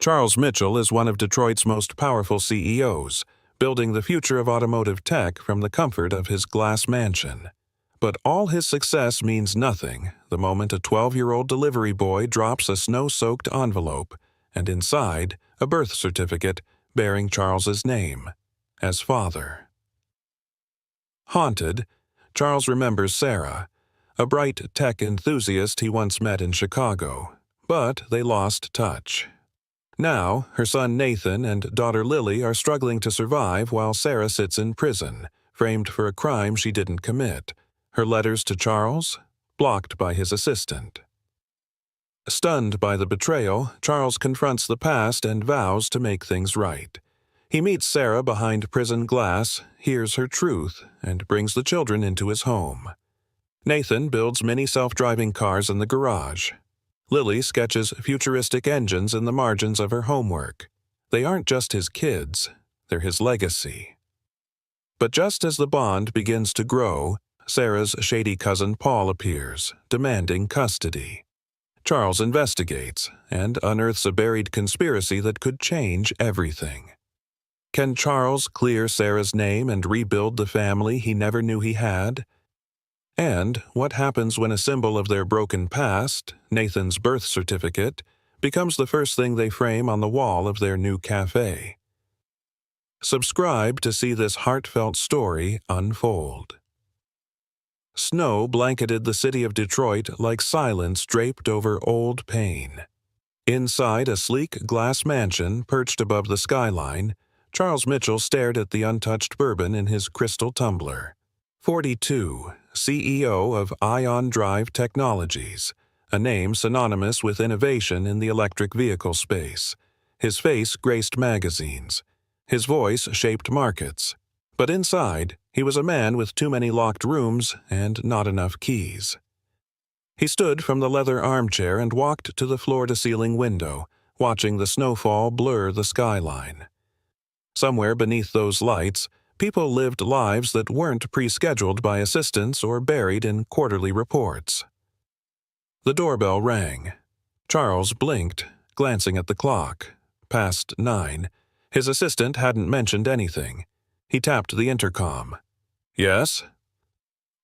Charles Mitchell is one of Detroit's most powerful CEOs, building the future of automotive tech from the comfort of his glass mansion. But all his success means nothing the moment a 12-year-old delivery boy drops a snow-soaked envelope, and inside, a birth certificate bearing Charles's name as father. Haunted, Charles remembers Sarah, a bright tech enthusiast he once met in Chicago, but they lost touch. Now, her son Nathan and daughter Lily are struggling to survive while Sarah sits in prison, framed for a crime she didn't commit. Her letters to Charles, blocked by his assistant. Stunned by the betrayal, Charles confronts the past and vows to make things right. He meets Sarah behind prison glass, hears her truth, and brings the children into his home. Nathan builds mini self-driving cars in the garage. Lily sketches futuristic engines in the margins of her homework. They aren't just his kids, they're his legacy. But just as the bond begins to grow, Sarah's shady cousin Paul appears, demanding custody. Charles investigates and unearths a buried conspiracy that could change everything. Can Charles clear Sarah's name and rebuild the family he never knew he had? And what happens when a symbol of their broken past, Nathan's birth certificate, becomes the first thing they frame on the wall of their new cafe? Subscribe to see this heartfelt story unfold. Snow blanketed the city of Detroit like silence draped over old pain. Inside a sleek glass mansion perched above the skyline, Charles Mitchell stared at the untouched bourbon in his crystal tumbler. 42, CEO of Ion Drive Technologies, a name synonymous with innovation in the electric vehicle space. His face graced magazines. His voice shaped markets. But inside, he was a man with too many locked rooms and not enough keys. He stood from the leather armchair and walked to the floor-to-ceiling window, watching the snowfall blur the skyline. Somewhere beneath those lights, people lived lives that weren't pre-scheduled by assistants or buried in quarterly reports. The doorbell rang. Charles blinked, glancing at the clock. Past 9. His assistant hadn't mentioned anything. He tapped the intercom. "Yes?"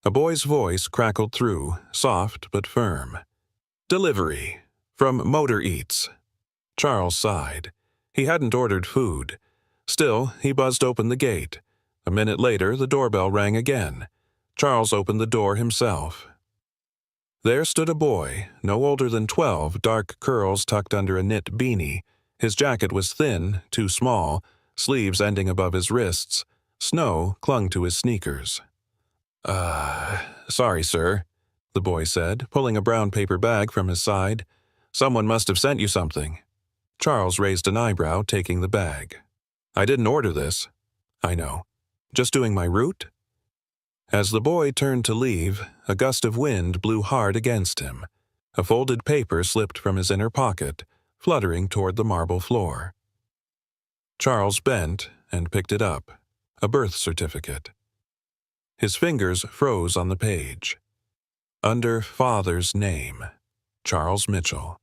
A boy's voice crackled through, soft but firm. "Delivery. From Motor Eats." Charles sighed. He hadn't ordered food. Still, he buzzed open the gate. A minute later, the doorbell rang again. Charles opened the door himself. There stood a boy, no older than 12, dark curls tucked under a knit beanie. His jacket was thin, too small, sleeves ending above his wrists. Snow clung to his sneakers. Sorry, sir," the boy said, pulling a brown paper bag from his side. "Someone must have sent you something." Charles raised an eyebrow, taking the bag. "I didn't order this." "I know. Just doing my route?" As the boy turned to leave, a gust of wind blew hard against him. A folded paper slipped from his inner pocket, fluttering toward the marble floor. Charles bent and picked it up. A birth certificate. His fingers froze on the page. Under father's name, Charles Mitchell.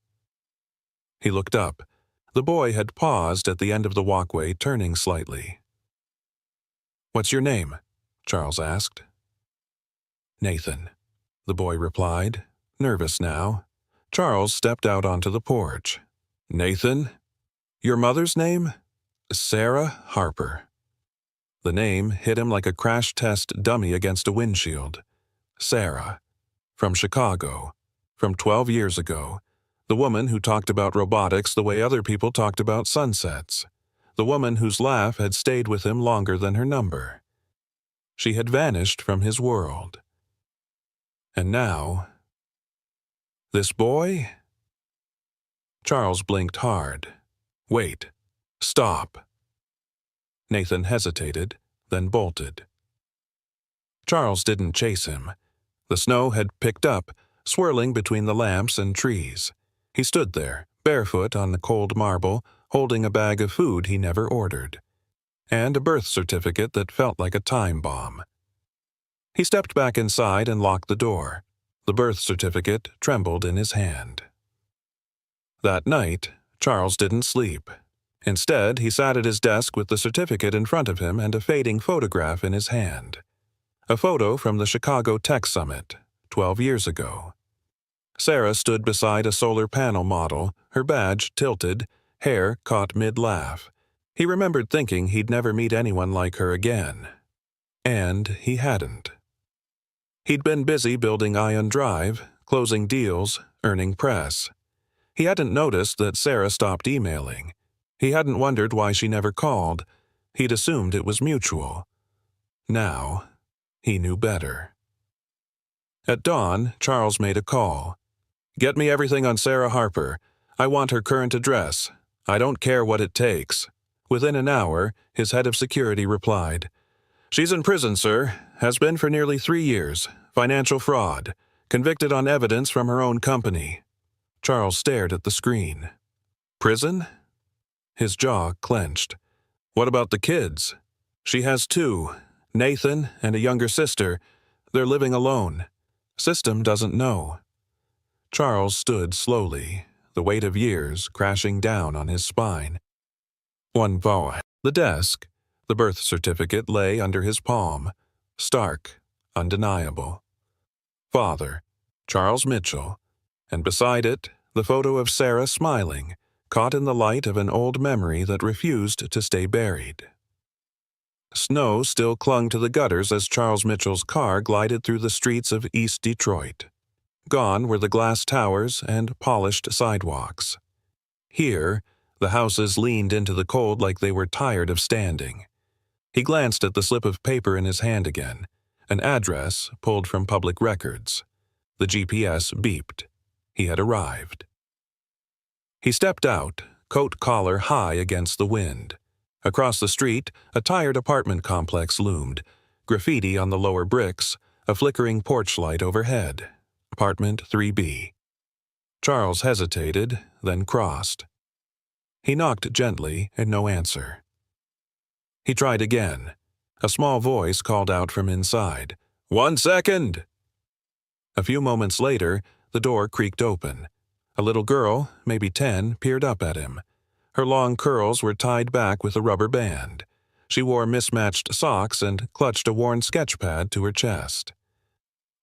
He looked up. The boy had paused at the end of the walkway, turning slightly. "What's your name?" Charles asked. "Nathan," the boy replied, nervous now. Charles stepped out onto the porch. "Nathan? Your mother's name?" "Sarah Harper." The name hit him like a crash test dummy against a windshield. Sarah. From Chicago. From 12 years ago. The woman who talked about robotics the way other people talked about sunsets. The woman whose laugh had stayed with him longer than her number. She had vanished from his world. And now... this boy? Charles blinked hard. "Wait. Stop." Nathan hesitated, then bolted. Charles didn't chase him. The snow had picked up, swirling between the lamps and trees. He stood there, barefoot on the cold marble, holding a bag of food he never ordered, and a birth certificate that felt like a time bomb. He stepped back inside and locked the door. The birth certificate trembled in his hand. That night, Charles didn't sleep. Instead, he sat at his desk with the certificate in front of him and a fading photograph in his hand. A photo from the Chicago Tech Summit, 12 years ago. Sarah stood beside a solar panel model, her badge tilted, hair caught mid-laugh. He remembered thinking he'd never meet anyone like her again. And he hadn't. He'd been busy building Ion Drive, closing deals, earning press. He hadn't noticed that Sarah stopped emailing. He hadn't wondered why she never called. He'd assumed it was mutual. Now, he knew better. At dawn, Charles made a call. "Get me everything on Sarah Harper. I want her current address. I don't care what it takes." Within an hour, his head of security replied, "She's in prison, sir. Has been for nearly 3 years. Financial fraud. Convicted on evidence from her own company." Charles stared at the screen. Prison? His jaw clenched. "What about the kids?" "She has 2, Nathan and a younger sister. They're living alone. System doesn't know." Charles stood slowly, the weight of years crashing down on his spine. One vow. The desk, the birth certificate lay under his palm, stark, undeniable. Father, Charles Mitchell, and beside it, the photo of Sarah smiling, caught in the light of an old memory that refused to stay buried. Snow still clung to the gutters as Charles Mitchell's car glided through the streets of East Detroit. Gone were the glass towers and polished sidewalks. Here, the houses leaned into the cold like they were tired of standing. He glanced at the slip of paper in his hand again, an address pulled from public records. The GPS beeped. He had arrived. He stepped out, coat collar high against the wind. Across the street, a tired apartment complex loomed, graffiti on the lower bricks, a flickering porch light overhead. Apartment 3B. Charles hesitated, then crossed. He knocked gently, and no answer. He tried again. A small voice called out from inside, "1 second!" A few moments later, the door creaked open. A little girl, maybe 10, peered up at him. Her long curls were tied back with a rubber band. She wore mismatched socks and clutched a worn sketch pad to her chest.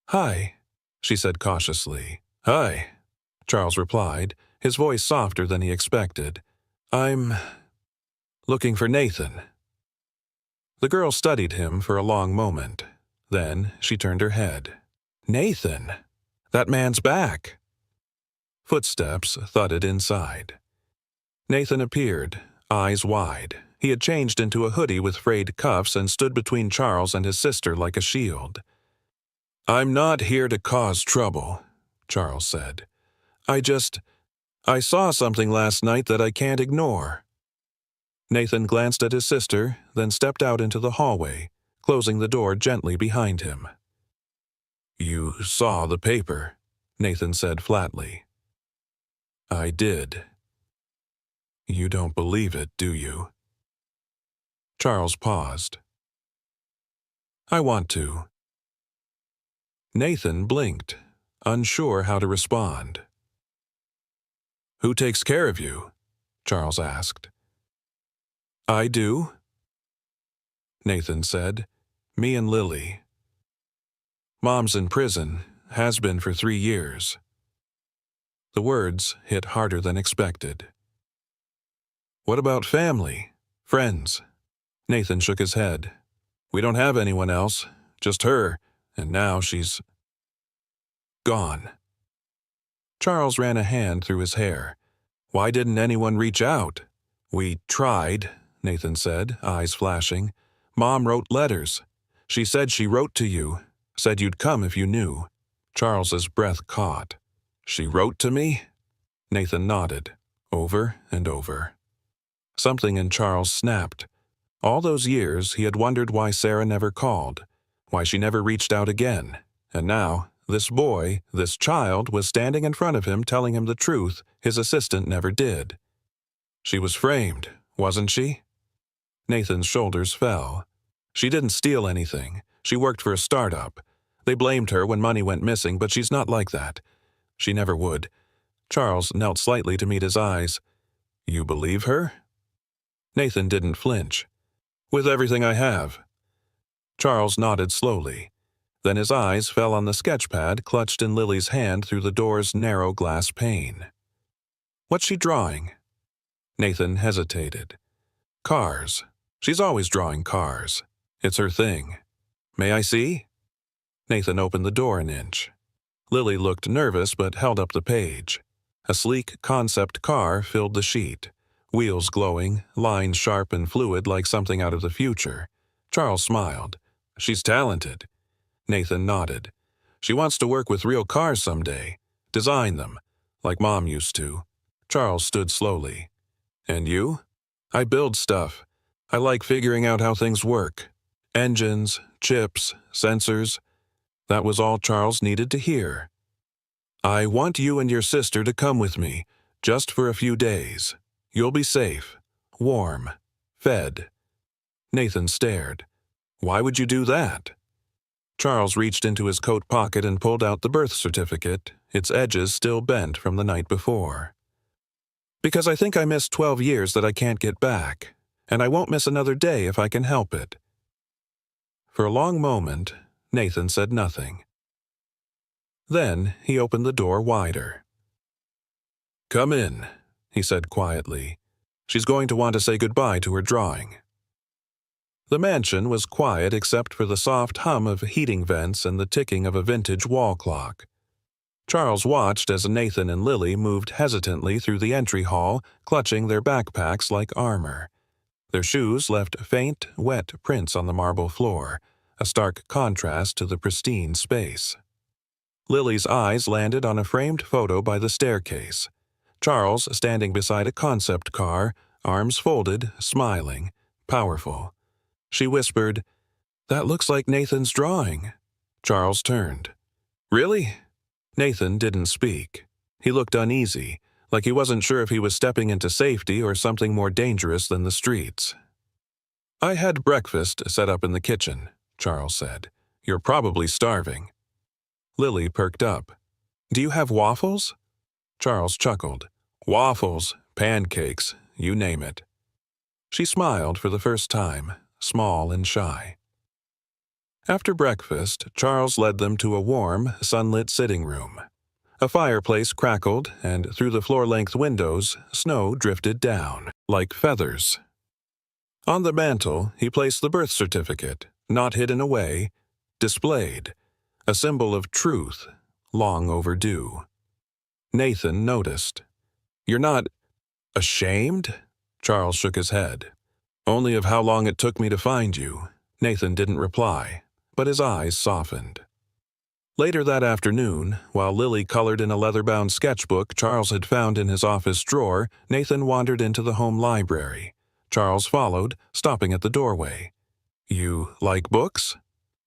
"Hi," she said cautiously. "Hi," Charles replied, his voice softer than he expected. "I'm looking for Nathan." The girl studied him for a long moment. Then she turned her head. "Nathan? That man's back." Footsteps thudded inside. Nathan appeared, eyes wide. He had changed into a hoodie with frayed cuffs and stood between Charles and his sister like a shield. "I'm not here to cause trouble," Charles said. I saw something last night that I can't ignore." Nathan glanced at his sister, then stepped out into the hallway, closing the door gently behind him. "You saw the paper," Nathan said flatly. "I did. You don't believe it, do you?" Charles paused. "I want to." Nathan blinked, unsure how to respond. "Who takes care of you?" Charles asked. "I do," Nathan said. "Me and Lily. Mom's in prison, has been for 3 years." The words hit harder than expected. "What about family? Friends?" Nathan shook his head. "We don't have anyone else, just her, and now she's gone." Charles ran a hand through his hair. "Why didn't anyone reach out?" "We tried," Nathan said, eyes flashing. "Mom wrote letters. She said she wrote to you, said you'd come if you knew." Charles's breath caught. "She wrote to me?" Nathan nodded, over and over. Something in Charles snapped. All those years he had wondered why Sarah never called, why she never reached out again, and now this boy, this child, was standing in front of him telling him the truth his assistant never did. She was framed, wasn't she? Nathan's shoulders fell. She didn't steal anything. She worked for a startup. They blamed her when money went missing, but she's not like that. She never would. Charles knelt slightly to meet his eyes. You believe her? Nathan didn't flinch. With everything I have. Charles nodded slowly. Then his eyes fell on the sketchpad clutched in Lily's hand through the door's narrow glass pane. What's she drawing? Nathan hesitated. Cars. She's always drawing cars. It's her thing. May I see? Nathan opened the door an inch. Lily looked nervous but held up the page. A sleek concept car filled the sheet, wheels glowing, lines sharp and fluid like something out of the future. Charles smiled. She's talented. Nathan nodded. She wants to work with real cars someday. Design them, like Mom used to. Charles stood slowly. And you? I build stuff. I like figuring out how things work. Engines, chips, sensors. That was all Charles needed to hear. I want you and your sister to come with me, just for a few days. You'll be safe, warm, fed. Nathan stared. Why would you do that? Charles reached into his coat pocket and pulled out the birth certificate, its edges still bent from the night before. Because I think I missed 12 years that I can't get back, and I won't miss another day if I can help it. For a long moment, Nathan said nothing. Then he opened the door wider. Come in, he said quietly. She's going to want to say goodbye to her drawing. The mansion was quiet except for the soft hum of heating vents and the ticking of a vintage wall clock. Charles watched as Nathan and Lily moved hesitantly through the entry hall, clutching their backpacks like armor. Their shoes left faint, wet prints on the marble floor, a stark contrast to the pristine space. Lily's eyes landed on a framed photo by the staircase. Charles standing beside a concept car, arms folded, smiling, powerful. She whispered, That looks like Nathan's drawing. Charles turned. Really? Nathan didn't speak. He looked uneasy, like he wasn't sure if he was stepping into safety or something more dangerous than the streets. I had breakfast set up in the kitchen, Charles said. You're probably starving. Lily perked up. Do you have waffles? Charles chuckled. Waffles, pancakes, you name it. She smiled for the first time, small and shy. After breakfast, Charles led them to a warm, sunlit sitting room. A fireplace crackled, and through the floor-length windows, snow drifted down, like feathers. On the mantel, he placed the birth certificate, not hidden away, displayed, a symbol of truth, long overdue. Nathan noticed. You're not ashamed? Charles shook his head. Only of how long it took me to find you. Nathan didn't reply, but his eyes softened. Later that afternoon, while Lily colored in a leather-bound sketchbook Charles had found in his office drawer, Nathan wandered into the home library. Charles followed, stopping at the doorway. You like books?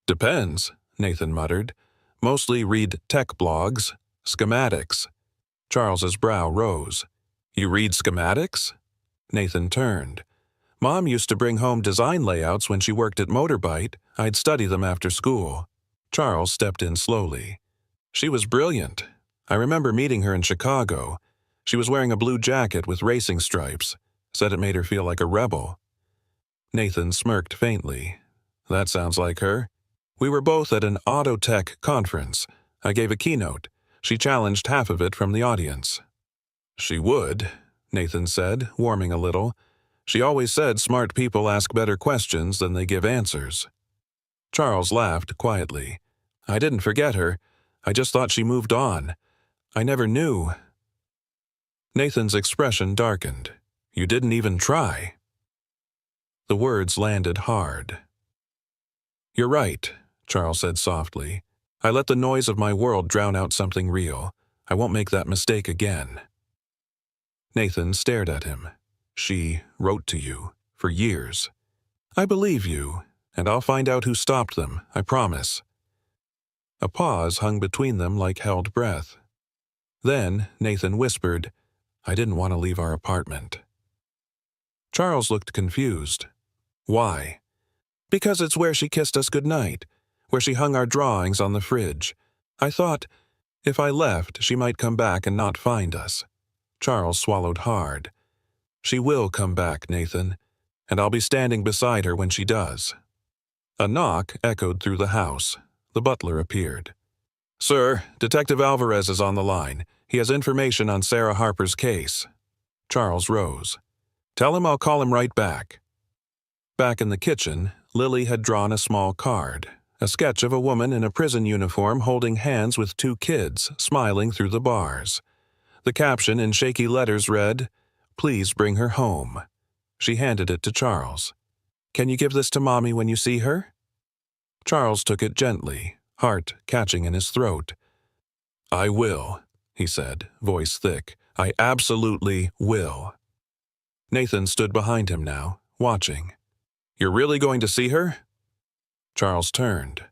Depends, Nathan muttered. Mostly read tech blogs, schematics. Charles's brow rose. You read schematics? Nathan turned. Mom used to bring home design layouts when she worked at Motorbite. I'd study them after school. Charles stepped in slowly. She was brilliant. I remember meeting her in Chicago. She was wearing a blue jacket with racing stripes. Said it made her feel like a rebel. Nathan smirked faintly. That sounds like her. We were both at an auto tech conference. I gave a keynote. She challenged half of it from the audience. She would, Nathan said, warming a little. She always said smart people ask better questions than they give answers. Charles laughed quietly. I didn't forget her. I just thought she moved on. I never knew. Nathan's expression darkened. You didn't even try. The words landed hard. You're right, Charles said softly. I let the noise of my world drown out something real. I won't make that mistake again. Nathan stared at him. She wrote to you, for years. I believe you, and I'll find out who stopped them, I promise. A pause hung between them like held breath. Then Nathan whispered, I didn't want to leave our apartment. Charles looked confused. Why? Because it's where she kissed us goodnight, where she hung our drawings on the fridge. I thought, if I left, she might come back and not find us. Charles swallowed hard. She will come back, Nathan, and I'll be standing beside her when she does." A knock echoed through the house. The butler appeared. "Sir, Detective Alvarez is on the line. He has information on Sarah Harper's case." Charles rose. "Tell him I'll call him right back." Back in the kitchen, Lily had drawn a small card, a sketch of a woman in a prison uniform holding hands with two kids, smiling through the bars. The caption in shaky letters read, "Please bring her home." She handed it to Charles. "Can you give this to Mommy when you see her?" Charles took it gently, heart catching in his throat. "I will," he said, voice thick. "I absolutely will." Nathan stood behind him now, watching. "You're really going to see her?" Charles turned.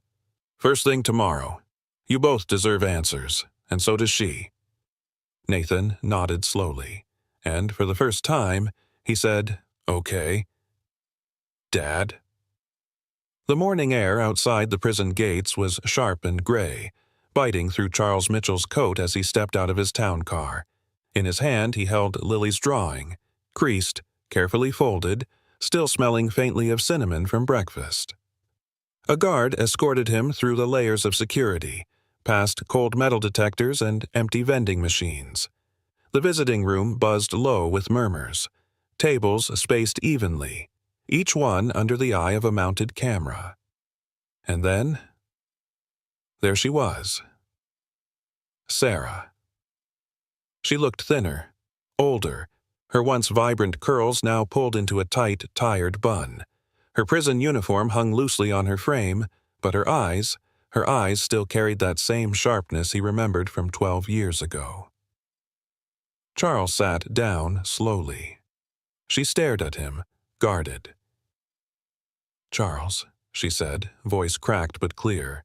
"First thing tomorrow. You both deserve answers, and so does she." Nathan nodded slowly, and for the first time, he said, "Okay." "Dad?" The morning air outside the prison gates was sharp and gray, biting through Charles Mitchell's coat as he stepped out of his town car. In his hand he held Lily's drawing, creased, carefully folded, still smelling faintly of cinnamon from breakfast. A guard escorted him through the layers of security, past cold metal detectors and empty vending machines. The visiting room buzzed low with murmurs, tables spaced evenly, each one under the eye of a mounted camera. And then, there she was. Sarah. She looked thinner, older, her once vibrant curls now pulled into a tight, tired bun. Her prison uniform hung loosely on her frame, but her eyes still carried that same sharpness he remembered from 12 years ago. Charles sat down slowly. She stared at him, guarded. "Charles," she said, voice cracked but clear.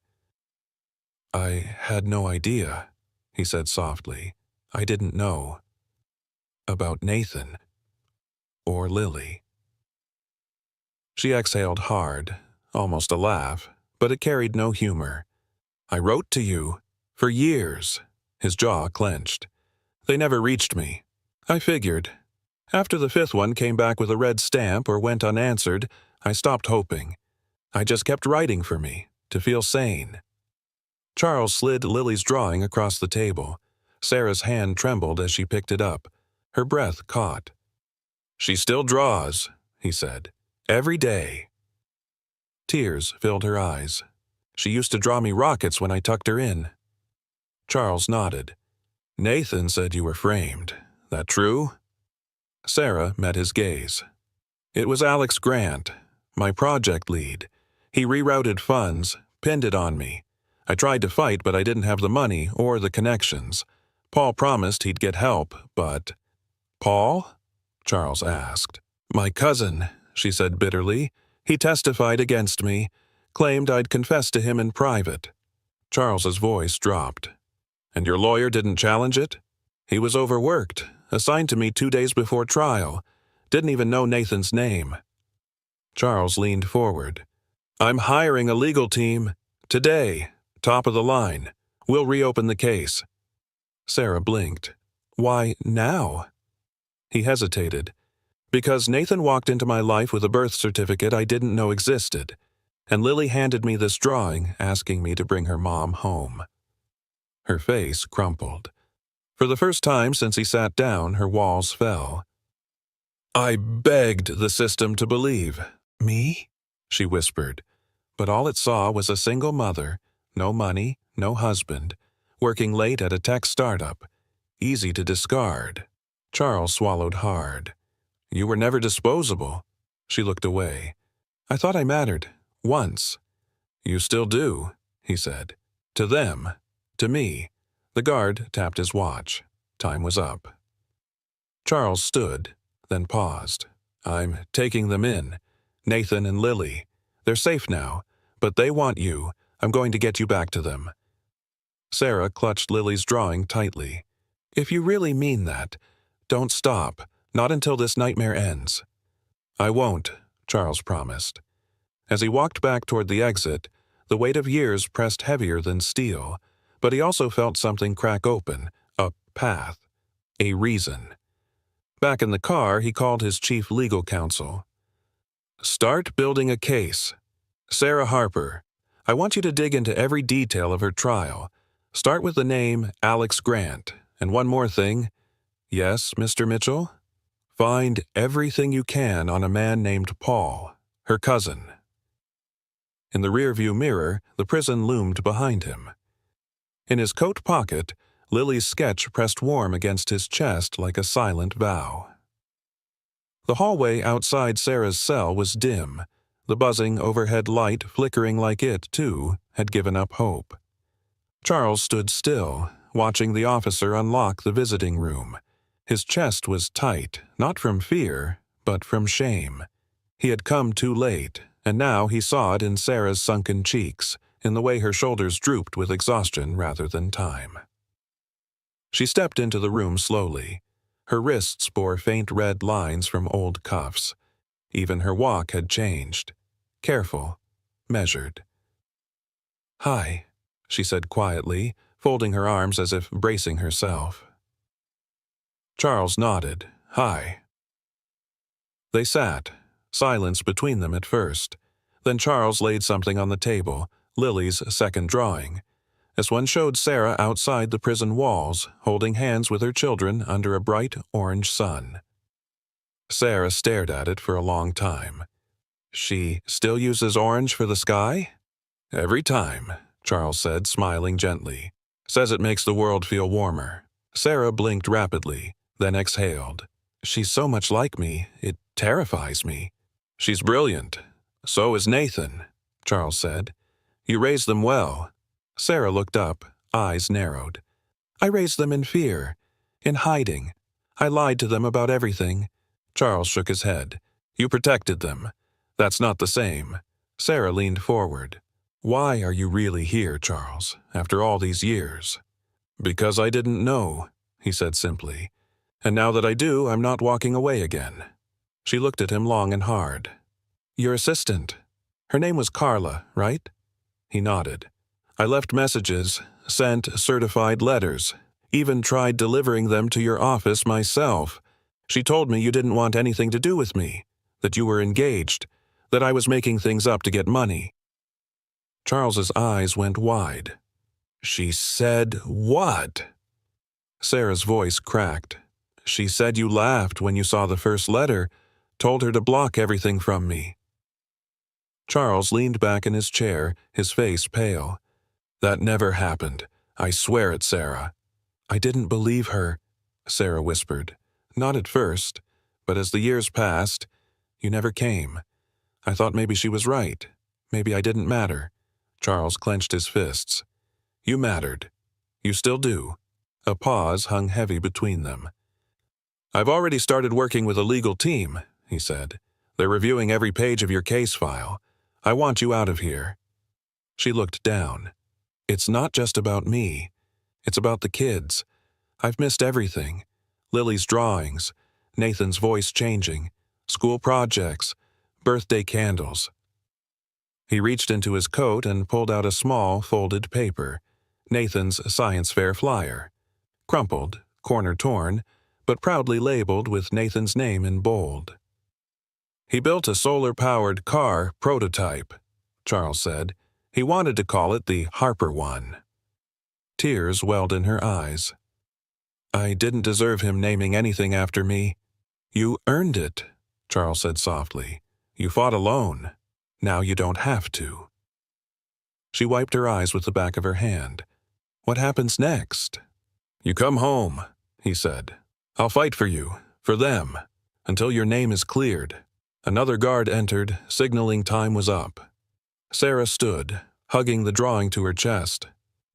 "I had no idea," he said softly. "I didn't know. About Nathan. Or Lily." She exhaled hard, almost a laugh, but it carried no humor. "I wrote to you. For years." His jaw clenched. "They never reached me. I figured. After the fifth one came back with a red stamp or went unanswered, I stopped hoping. I just kept writing for me, to feel sane." Charles slid Lily's drawing across the table. Sarah's hand trembled as she picked it up. Her breath caught. "She still draws," he said. "Every day." Tears filled her eyes. "She used to draw me rockets when I tucked her in." Charles nodded. "Nathan said you were framed. That true?" Sarah met his gaze. "It was Alex Grant, my project lead. He rerouted funds, pinned it on me. I tried to fight, but I didn't have the money or the connections. Paul promised he'd get help, but—" "Paul?" Charles asked. "My cousin," she said bitterly. "He testified against me, claimed I'd confessed to him in private." Charles's voice dropped. "And your lawyer didn't challenge it?" "He was overworked, assigned to me 2 days before trial. Didn't even know Nathan's name." Charles leaned forward. "I'm hiring a legal team. Today. Top of the line. We'll reopen the case." Sarah blinked. "Why now?" He hesitated. "Because Nathan walked into my life with a birth certificate I didn't know existed, and Lily handed me this drawing asking me to bring her mom home." Her face crumpled. For the first time since he sat down, her walls fell. "I begged the system to believe." "Me?" she whispered, but all it saw was a single mother, no money, no husband, working late at a tech startup, easy to discard. Charles swallowed hard. "You were never disposable." She looked away. "I thought I mattered. Once." "You still do," he said. "To them. To me." The guard tapped his watch. Time was up. Charles stood, then paused. "I'm taking them in. Nathan and Lily. They're safe now, but they want you. I'm going to get you back to them." Sarah clutched Lily's drawing tightly. "If you really mean that, don't stop. Not until this nightmare ends." "I won't," Charles promised. As he walked back toward the exit, the weight of years pressed heavier than steel, but he also felt something crack open, a path, a reason. Back in the car, he called his chief legal counsel. "Start building a case. Sarah Harper. I want you to dig into every detail of her trial. Start with the name Alex Grant. And one more thing. Yes, Mr. Mitchell? Find everything you can on a man named Paul, her cousin." In the rearview mirror, the prison loomed behind him. In his coat pocket, Lily's sketch pressed warm against his chest like a silent vow. The hallway outside Sarah's cell was dim. The buzzing overhead light, flickering like it, too, had given up hope. Charles stood still, watching the officer unlock the visiting room. His chest was tight, not from fear, but from shame. He had come too late, and now he saw it in Sarah's sunken cheeks, in the way her shoulders drooped with exhaustion rather than time. She stepped into the room slowly. Her wrists bore faint red lines from old cuffs. Even her walk had changed. Careful, measured. "Hi," she said quietly, folding her arms as if bracing herself. Charles nodded. "Hi." They sat, silence between them at first. Then Charles laid something on the table, Lily's second drawing. As one showed Sarah outside the prison walls, holding hands with her children under a bright orange sun. Sarah stared at it for a long time. "She still uses orange for the sky?" "Every time," Charles said, smiling gently. "Says it makes the world feel warmer." Sarah blinked rapidly, then exhaled. "She's so much like me, it terrifies me." "She's brilliant. So is Nathan," Charles said. "You raised them well." Sarah looked up, eyes narrowed. "I raised them in fear, in hiding. I lied to them about everything." Charles shook his head. "You protected them. That's not the same." Sarah leaned forward. "Why are you really here, Charles, after all these years?" "Because I didn't know," he said simply. "And now that I do, I'm not walking away again." She looked at him long and hard. "Your assistant. Her name was Carla, right?" He nodded. "I left messages, sent certified letters, even tried delivering them to your office myself. She told me you didn't want anything to do with me, that you were engaged, that I was making things up to get money." Charles's eyes went wide. "She said what?" Sarah's voice cracked. "She said you laughed when you saw the first letter, told her to block everything from me." Charles leaned back in his chair, his face pale. "That never happened. I swear it, Sarah." "I didn't believe her," Sarah whispered. "Not at first, but as the years passed, you never came. I thought maybe she was right. Maybe I didn't matter." Charles clenched his fists. "You mattered. You still do." A pause hung heavy between them. "I've already started working with a legal team," he said. "They're reviewing every page of your case file. I want you out of here." She looked down. "It's not just about me. It's about the kids. I've missed everything. Lily's drawings, Nathan's voice changing, school projects, birthday candles." He reached into his coat and pulled out a small, folded paper, Nathan's science fair flyer. Crumpled, corner torn, but proudly labeled with Nathan's name in bold. "He built a solar-powered car prototype," Charles said. "He wanted to call it the Harper one." Tears welled in her eyes. "I didn't deserve him naming anything after me." "You earned it," Charles said softly. "You fought alone. Now you don't have to." She wiped her eyes with the back of her hand. "What happens next?" "You come home," he said. "I'll fight for you, for them, until your name is cleared." Another guard entered, signaling time was up. Sarah stood, hugging the drawing to her chest.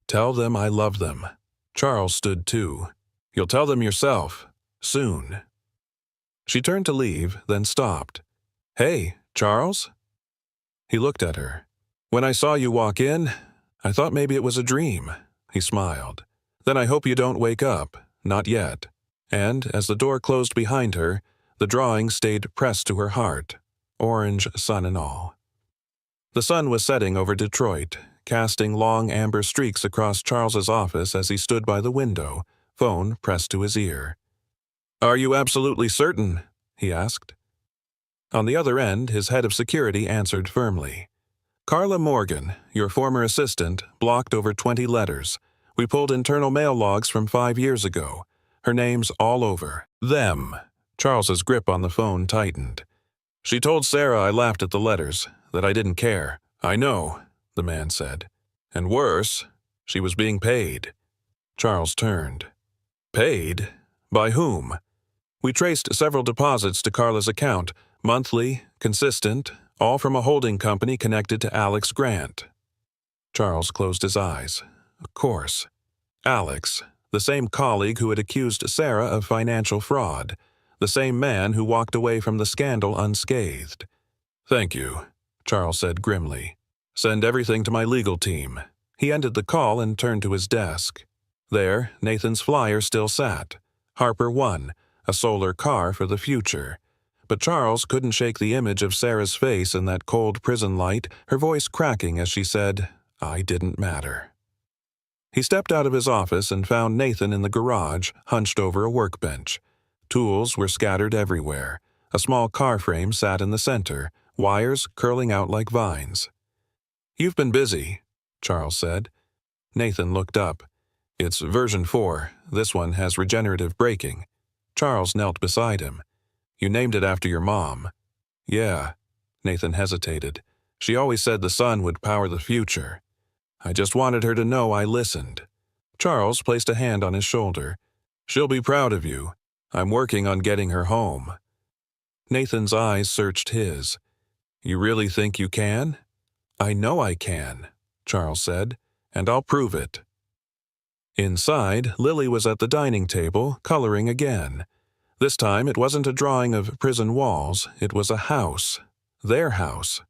"Tell them I love them." Charles stood too. "You'll tell them yourself. Soon." She turned to leave, then stopped. "Hey, Charles?" He looked at her. "When I saw you walk in, I thought maybe it was a dream." He smiled. "Then I hope you don't wake up. Not yet." And, as the door closed behind her, the drawing stayed pressed to her heart, orange sun and all. The sun was setting over Detroit, casting long amber streaks across Charles's office as he stood by the window, phone pressed to his ear. "Are you absolutely certain?" he asked. On the other end, his head of security answered firmly. "Carla Morgan, your former assistant, blocked over 20 letters. We pulled internal mail logs from 5 years ago. Her name's all over them." Charles's grip on the phone tightened. "She told Sarah I laughed at the letters, that I didn't care." "I know," the man said. "And worse, she was being paid." Charles turned. "Paid? By whom?" "We traced several deposits to Carla's account, monthly, consistent, all from a holding company connected to Alex Grant." Charles closed his eyes. Of course. Alex, the same colleague who had accused Sarah of financial fraud, the same man who walked away from the scandal unscathed. "Thank you," Charles said grimly. "Send everything to my legal team." He ended the call and turned to his desk. There, Nathan's flyer still sat. Harper One, a solar car for the future. But Charles couldn't shake the image of Sarah's face in that cold prison light, her voice cracking as she said, "I didn't matter." He stepped out of his office and found Nathan in the garage, hunched over a workbench. Tools were scattered everywhere. A small car frame sat in the center, wires curling out like vines. "You've been busy," Charles said. Nathan looked up. "It's version 4. This one has regenerative braking." Charles knelt beside him. "You named it after your mom." "Yeah." Nathan hesitated. "She always said the sun would power the future. I just wanted her to know I listened." Charles placed a hand on his shoulder. "She'll be proud of you. I'm working on getting her home." Nathan's eyes searched his. "You really think you can?" "I know I can," Charles said, "and I'll prove it." Inside, Lily was at the dining table, coloring again. This time it wasn't a drawing of prison walls, it was a house. Their house.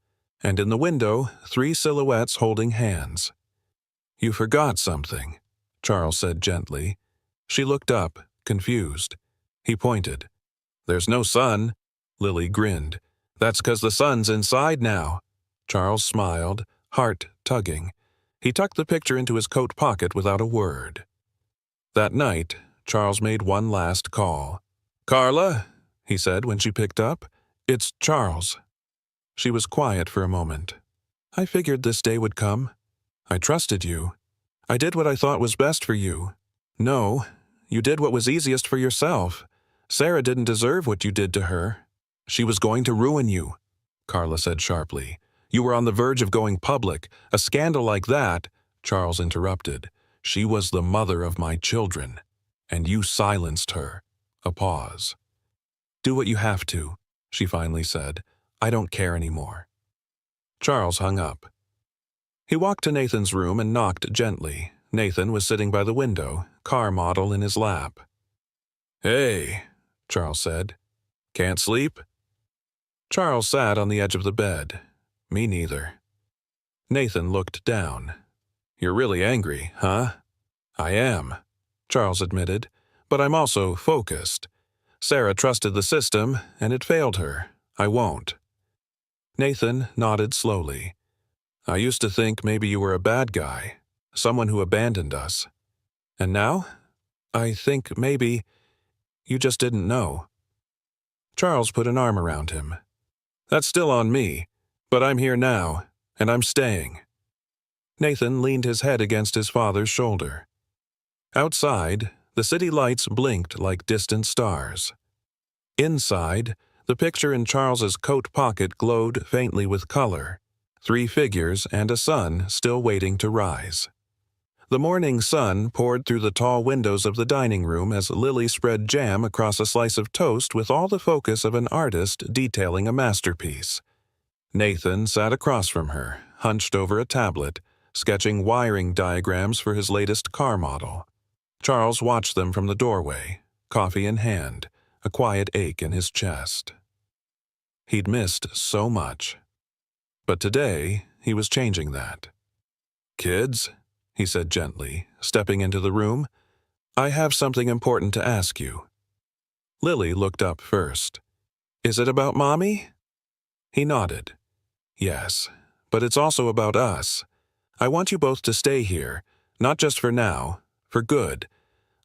And in the window, 3 silhouettes holding hands. "You forgot something," Charles said gently. She looked up, confused. He pointed. "There's no sun." Lily grinned. "That's 'cause the sun's inside now." Charles smiled, heart tugging. He tucked the picture into his coat pocket without a word. That night, Charles made one last call. "Carla," he said when she picked up. "It's Charles." She was quiet for a moment. "I figured this day would come. I trusted you. I did what I thought was best for you. No, you did what was easiest for yourself. Sarah didn't deserve what you did to her." "She was going to ruin you," Carla said sharply. "You were on the verge of going public. A scandal like that," Charles interrupted. "She was the mother of my children. And you silenced her." A pause. "Do what you have to," she finally said. "I don't care anymore." Charles hung up. He walked to Nathan's room and knocked gently. Nathan was sitting by the window, car model in his lap. "Hey," Charles said. "Can't sleep?" Charles sat on the edge of the bed. "Me neither." Nathan looked down. "You're really angry, huh?" "I am," Charles admitted, "but I'm also focused. Sarah trusted the system, and it failed her. I won't." Nathan nodded slowly. "I used to think maybe you were a bad guy, someone who abandoned us. And now? I think maybe you just didn't know." Charles put an arm around him. "That's still on me, but I'm here now, and I'm staying." Nathan leaned his head against his father's shoulder. Outside, the city lights blinked like distant stars. Inside, the picture in Charles's coat pocket glowed faintly with color. 3 figures and a sun still waiting to rise. The morning sun poured through the tall windows of the dining room as Lily spread jam across a slice of toast with all the focus of an artist detailing a masterpiece. Nathan sat across from her, hunched over a tablet, sketching wiring diagrams for his latest car model. Charles watched them from the doorway, coffee in hand, a quiet ache in his chest. He'd missed so much. But today, he was changing that. "Kids," he said gently, stepping into the room, "I have something important to ask you." Lily looked up first. "Is it about Mommy?" He nodded. "Yes, but it's also about us. I want you both to stay here, not just for now, for good.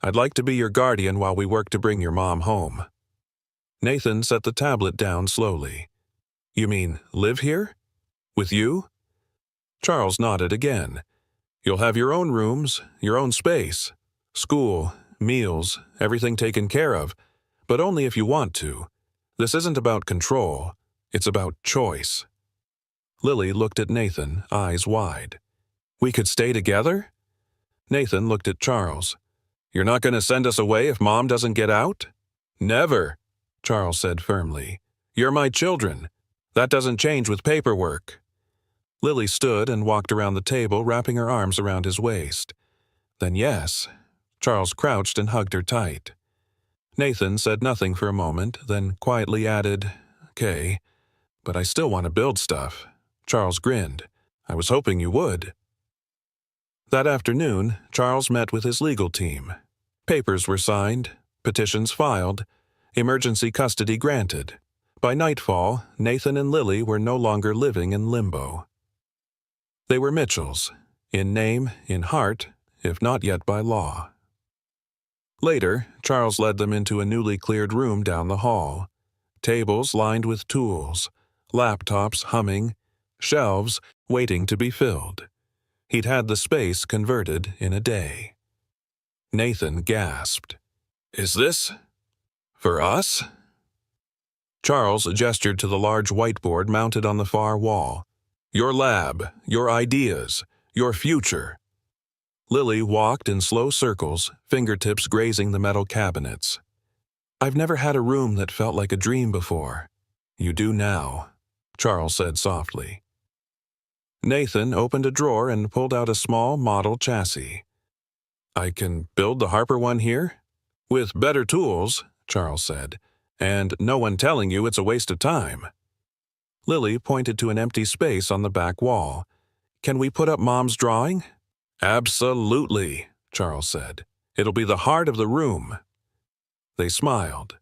I'd like to be your guardian while we work to bring your mom home." Nathan set the tablet down slowly. "You mean live here? With you?" Charles nodded again. "You'll have your own rooms, your own space. School, meals, everything taken care of, but only if you want to. This isn't about control, it's about choice." Lily looked at Nathan, eyes wide. "We could stay together?" Nathan looked at Charles. "You're not going to send us away if Mom doesn't get out?" "Never," Charles said firmly. "You're my children. That doesn't change with paperwork." Lily stood and walked around the table, wrapping her arms around his waist. "Then yes." Charles crouched and hugged her tight. Nathan said nothing for a moment, then quietly added, "Okay, but I still want to build stuff." Charles grinned. "I was hoping you would." That afternoon, Charles met with his legal team. Papers were signed, petitions filed, emergency custody granted. By nightfall, Nathan and Lily were no longer living in limbo. They were Mitchells, in name, in heart, if not yet by law. Later, Charles led them into a newly cleared room down the hall. Tables lined with tools, laptops humming, shelves waiting to be filled. He'd had the space converted in a day. Nathan gasped. "Is this for us?" Charles gestured to the large whiteboard mounted on the far wall. "Your lab, your ideas, your future." Lily walked in slow circles, fingertips grazing the metal cabinets. "I've never had a room that felt like a dream before." "You do now," Charles said softly. Nathan opened a drawer and pulled out a small model chassis. "I can build the Harper one here?" "With better tools," Charles said, "and no one telling you it's a waste of time." Lily pointed to an empty space on the back wall. "Can we put up Mom's drawing?" "Absolutely," Charles said. "It'll be the heart of the room." They smiled.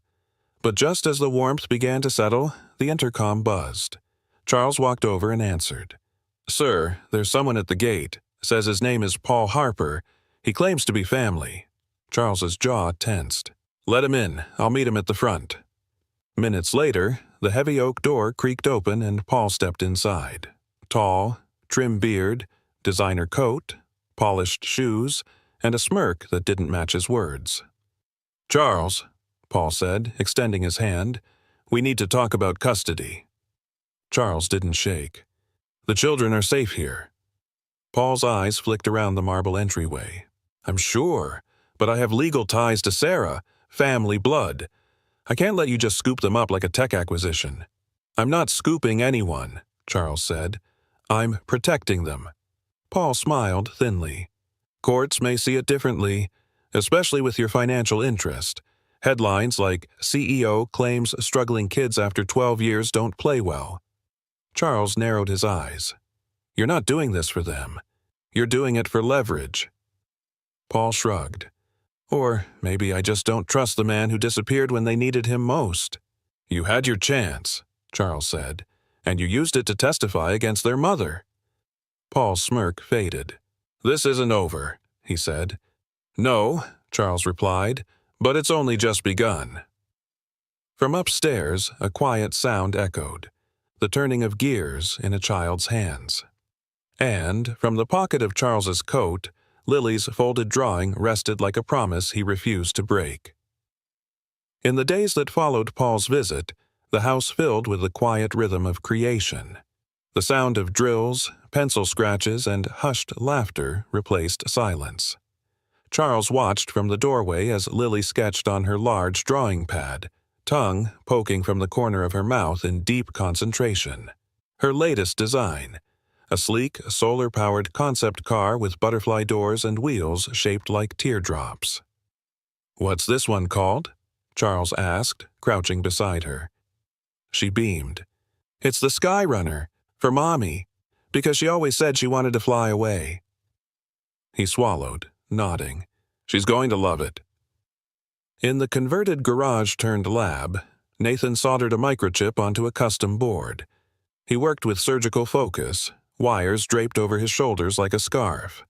But just as the warmth began to settle, the intercom buzzed. Charles walked over and answered. "Sir, there's someone at the gate. Says his name is Paul Harper. He claims to be family." Charles's jaw tensed. "Let him in. I'll meet him at the front." Minutes later, the heavy oak door creaked open and Paul stepped inside. Tall, trim beard, designer coat, polished shoes, and a smirk that didn't match his words. "Charles," Paul said, extending his hand, "we need to talk about custody." Charles didn't shake. "The children are safe here." Paul's eyes flicked around the marble entryway. "I'm sure, but I have legal ties to Sarah, family blood. I can't let you just scoop them up like a tech acquisition." "I'm not scooping anyone," Charles said. "I'm protecting them." Paul smiled thinly. "Courts may see it differently, especially with your financial interest. Headlines like CEO claims struggling kids after 12 years don't play well." Charles narrowed his eyes. "You're not doing this for them. You're doing it for leverage." Paul shrugged. "Or maybe I just don't trust the man who disappeared when they needed him most." "You had your chance," Charles said, "and you used it to testify against their mother." Paul's smirk faded. "This isn't over," he said. "No," Charles replied, "but it's only just begun." From upstairs, a quiet sound echoed, the turning of gears in a child's hands. And, from the pocket of Charles's coat, Lily's folded drawing rested like a promise he refused to break. In the days that followed Paul's visit, the house filled with the quiet rhythm of creation. The sound of drills, pencil scratches, and hushed laughter replaced silence. Charles watched from the doorway as Lily sketched on her large drawing pad, tongue poking from the corner of her mouth in deep concentration. Her latest design, a sleek, solar-powered concept car with butterfly doors and wheels shaped like teardrops. "What's this one called?" Charles asked, crouching beside her. She beamed. "It's the Sky Runner, for Mommy, because she always said she wanted to fly away." He swallowed, nodding. "She's going to love it." In the converted garage-turned-lab, Nathan soldered a microchip onto a custom board. He worked with surgical focus, wires draped over his shoulders like a scarf.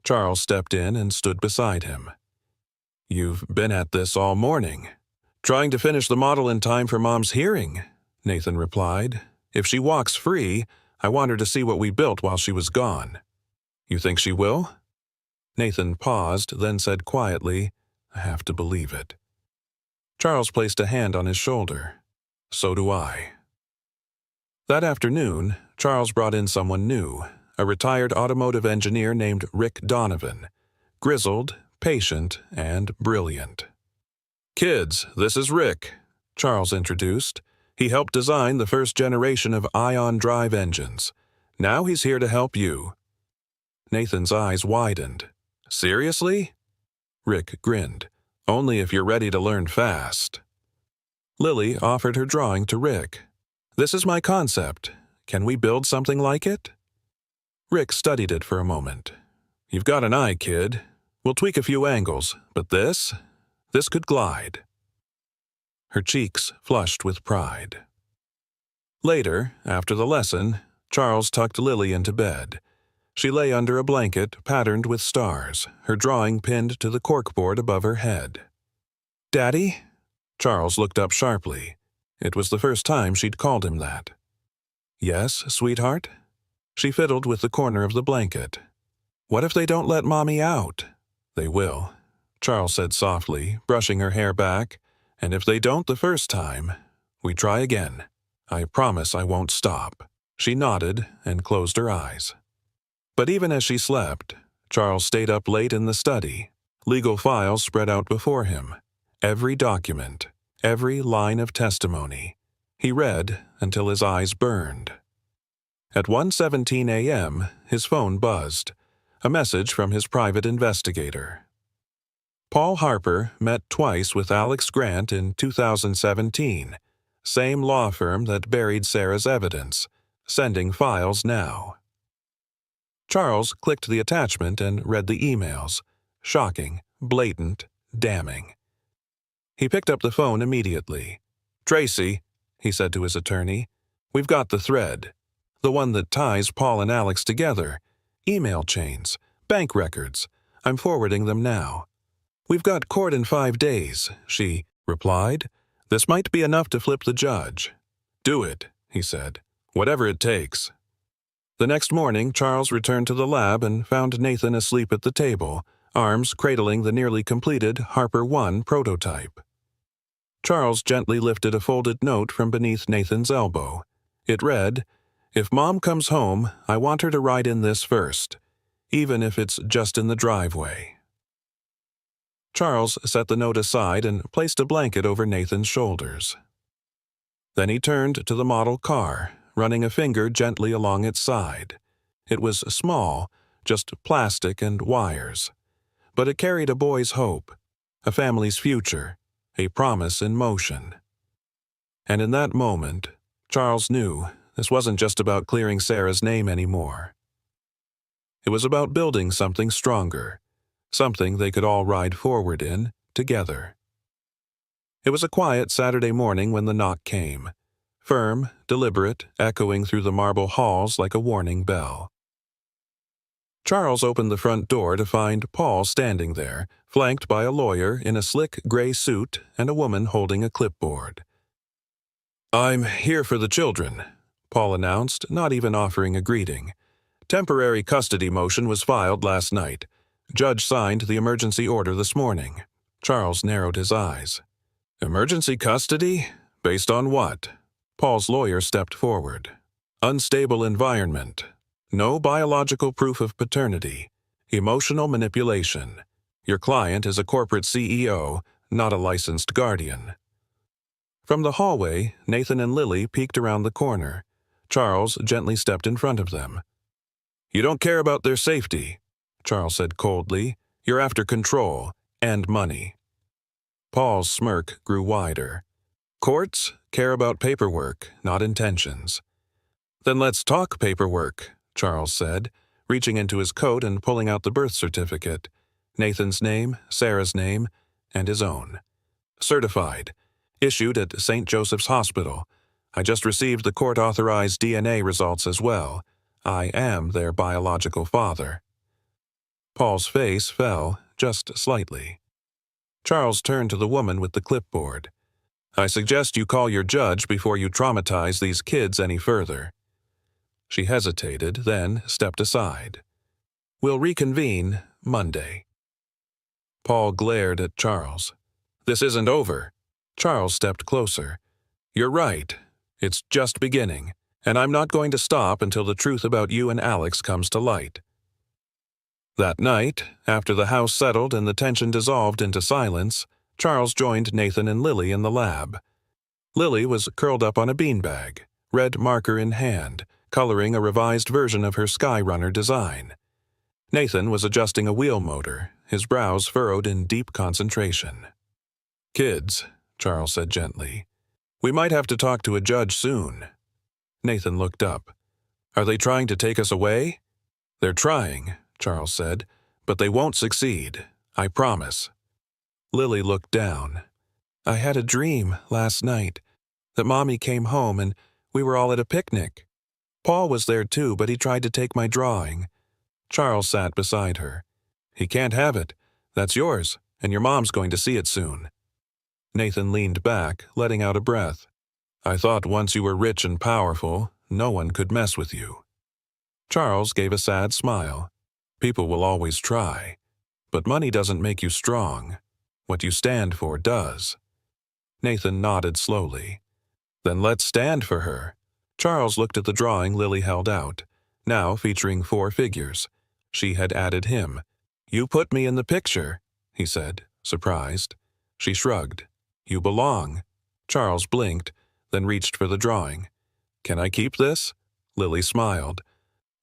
Charles stepped in and stood beside him. You've been at this all morning. Trying to finish the model in time for Mom's hearing, Nathan replied. If she walks free, I want her to see what we built while she was gone. You think she will? Nathan paused, then said quietly, I have to believe it. Charles placed a hand on his shoulder. So do I. That afternoon, Charles brought in someone new, a retired automotive engineer named Rick Donovan, grizzled, patient, and brilliant. Kids, this is Rick, Charles introduced. He helped design the first generation of ion drive engines. Now he's here to help you. Nathan's eyes widened. Seriously? Rick grinned. Only if you're ready to learn fast. Lily offered her drawing to Rick. This is my concept. Can we build something like it? Rick studied it for a moment. You've got an eye, kid. We'll tweak a few angles, but this could glide. Her cheeks flushed with pride. Later, after the lesson, Charles tucked Lily into bed. She lay under a blanket patterned with stars, her drawing pinned to the corkboard above her head. Daddy? Charles looked up sharply. It was the first time she'd called him that. Yes, sweetheart? She fiddled with the corner of the blanket. What if they don't let Mommy out? They will, Charles said softly, brushing her hair back. And if they don't the first time, we try again. I promise I won't stop. She nodded and closed her eyes. But even as she slept, Charles stayed up late in the study, legal files spread out before him. Every document, every line of testimony. He read until his eyes burned. At 1:17 a.m., his phone buzzed, a message from his private investigator. Paul Harper met twice with Alex Grant in 2017, same law firm that buried Sarah's evidence, sending files now. Charles clicked the attachment and read the emails. Shocking, blatant, damning. He picked up the phone immediately. Tracy, he said to his attorney, we've got the thread. The one that ties Paul and Alex together. Email chains, bank records. I'm forwarding them now. We've got court in 5 days, she replied. This might be enough to flip the judge. Do it, he said. Whatever it takes. The next morning, Charles returned to the lab and found Nathan asleep at the table, arms cradling the nearly completed Harper 1 prototype. Charles gently lifted a folded note from beneath Nathan's elbow. It read, If Mom comes home, I want her to write in this first, even if it's just in the driveway. Charles set the note aside and placed a blanket over Nathan's shoulders. Then he turned to the model car, running a finger gently along its side. It was small, just plastic and wires. But it carried a boy's hope, a family's future, a promise in motion. And in that moment, Charles knew this wasn't just about clearing Sarah's name anymore. It was about building something stronger, something they could all ride forward in, together. It was a quiet Saturday morning when the knock came, firm, deliberate, echoing through the marble halls like a warning bell. Charles opened the front door to find Paul standing there, flanked by a lawyer in a slick gray suit and a woman holding a clipboard. I'm here for the children, Paul announced, not even offering a greeting. Temporary custody motion was filed last night. Judge signed the emergency order this morning. Charles narrowed his eyes. Emergency custody? Based on what? Paul's lawyer stepped forward. Unstable environment. No biological proof of paternity. Emotional manipulation. Your client is a corporate CEO, not a licensed guardian. From the hallway, Nathan and Lily peeked around the corner. Charles gently stepped in front of them. You don't care about their safety, Charles said coldly. You're after control and money. Paul's smirk grew wider. Courts care about paperwork, not intentions. Then let's talk paperwork, Charles said, reaching into his coat and pulling out the birth certificate. Nathan's name, Sarah's name, and his own. Certified. Issued at St. Joseph's Hospital. I just received the court-authorized DNA results as well. I am their biological father. Paul's face fell just slightly. Charles turned to the woman with the clipboard. "I suggest you call your judge before you traumatize these kids any further." She hesitated, then stepped aside. "We'll reconvene Monday." Paul glared at Charles. "This isn't over." Charles stepped closer. "You're right. It's just beginning, and I'm not going to stop until the truth about you and Alex comes to light." That night, after the house settled and the tension dissolved into silence, Charles joined Nathan and Lily in the lab. Lily was curled up on a beanbag, red marker in hand, coloring a revised version of her Skyrunner design. Nathan was adjusting a wheel motor, his brows furrowed in deep concentration. "Kids," Charles said gently, "we might have to talk to a judge soon." Nathan looked up. "Are they trying to take us away?" "They're trying," Charles said, "but they won't succeed. I promise." Lily looked down. "I had a dream last night that Mommy came home and we were all at a picnic. Paul was there too, but he tried to take my drawing." Charles sat beside her. "He can't have it. That's yours, and your mom's going to see it soon." Nathan leaned back, letting out a breath. "I thought once you were rich and powerful, no one could mess with you." Charles gave a sad smile. "People will always try. But money doesn't make you strong. What you stand for does." Nathan nodded slowly. "Then let's stand for her." Charles looked at the drawing Lily held out, now featuring 4 figures. She had added him. "You put me in the picture," he said, surprised. She shrugged. "You belong." Charles blinked, then reached for the drawing. "Can I keep this?" Lily smiled.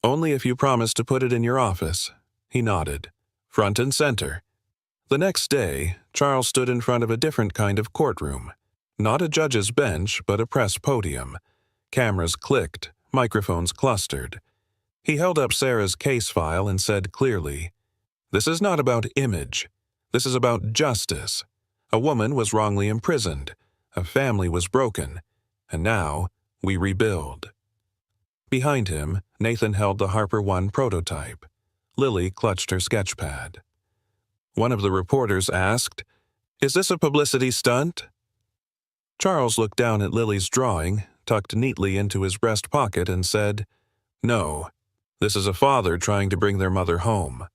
"Only if you promise to put it in your office." He nodded. "Front and center." The next day, Charles stood in front of a different kind of courtroom. Not a judge's bench, but a press podium. Cameras clicked, microphones clustered. He held up Sarah's case file and said clearly, "This is not about image. This is about justice. A woman was wrongly imprisoned. A family was broken. And now, we rebuild." Behind him, Nathan held the Harper 1 prototype. Lily clutched her sketchpad. One of the reporters asked, "Is this a publicity stunt?" Charles looked down at Lily's drawing, tucked neatly into his breast pocket, and said, "No. This is a father trying to bring their mother home."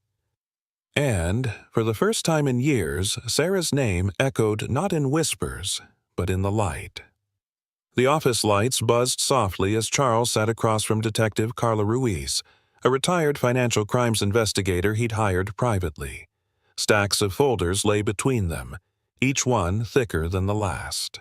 And, for the first time in years, Sarah's name echoed not in whispers, but in the light. The office lights buzzed softly as Charles sat across from Detective Carla Ruiz, a retired financial crimes investigator he'd hired privately. Stacks of folders lay between them, each one thicker than the last.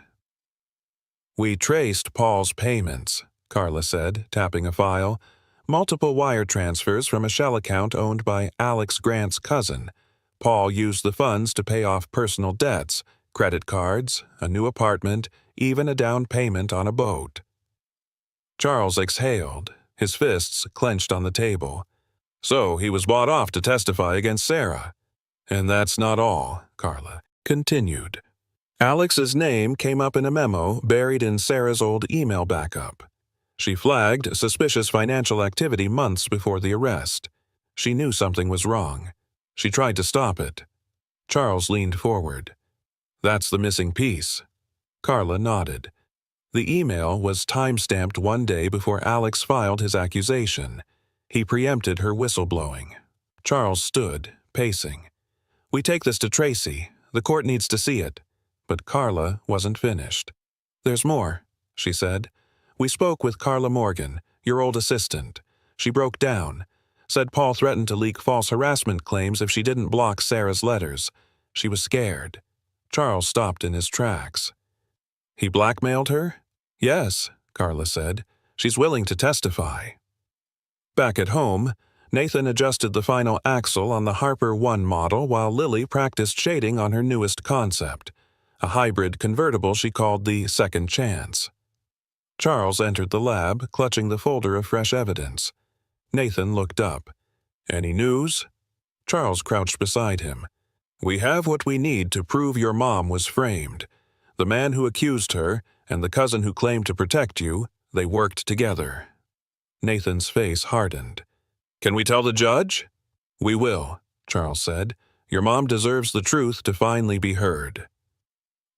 "We traced Paul's payments," Carla said, tapping a file. "Multiple wire transfers from a shell account owned by Alex Grant's cousin. Paul used the funds to pay off personal debts, credit cards, a new apartment, even a down payment on a boat." Charles exhaled, his fists clenched on the table. "So he was bought off to testify against Sarah." "And that's not all," Carla continued. "Alex's name came up in a memo buried in Sarah's old email backup. She flagged suspicious financial activity months before the arrest. She knew something was wrong. She tried to stop it." Charles leaned forward. "That's the missing piece." Carla nodded. The email was time-stamped 1 day before Alex filed his accusation. He preempted her whistleblowing. Charles stood, pacing. "We take this to Tracy. The court needs to see it." But Carla wasn't finished. "There's more," she said. "We spoke with Carla Morgan, your old assistant. She broke down. Said Paul threatened to leak false harassment claims if she didn't block Sarah's letters. She was scared." Charles stopped in his tracks. "He blackmailed her?" "Yes," Carla said. "She's willing to testify." Back at home, Nathan adjusted the final axle on the Harper 1 model while Lily practiced shading on her newest concept, a hybrid convertible she called the Second Chance. Charles entered the lab, clutching the folder of fresh evidence. Nathan looked up. "Any news?" Charles crouched beside him. "We have what we need to prove your mom was framed. The man who accused her and the cousin who claimed to protect you, they worked together." Nathan's face hardened. "Can we tell the judge?" "We will," Charles said. Your mom deserves the truth to finally be heard."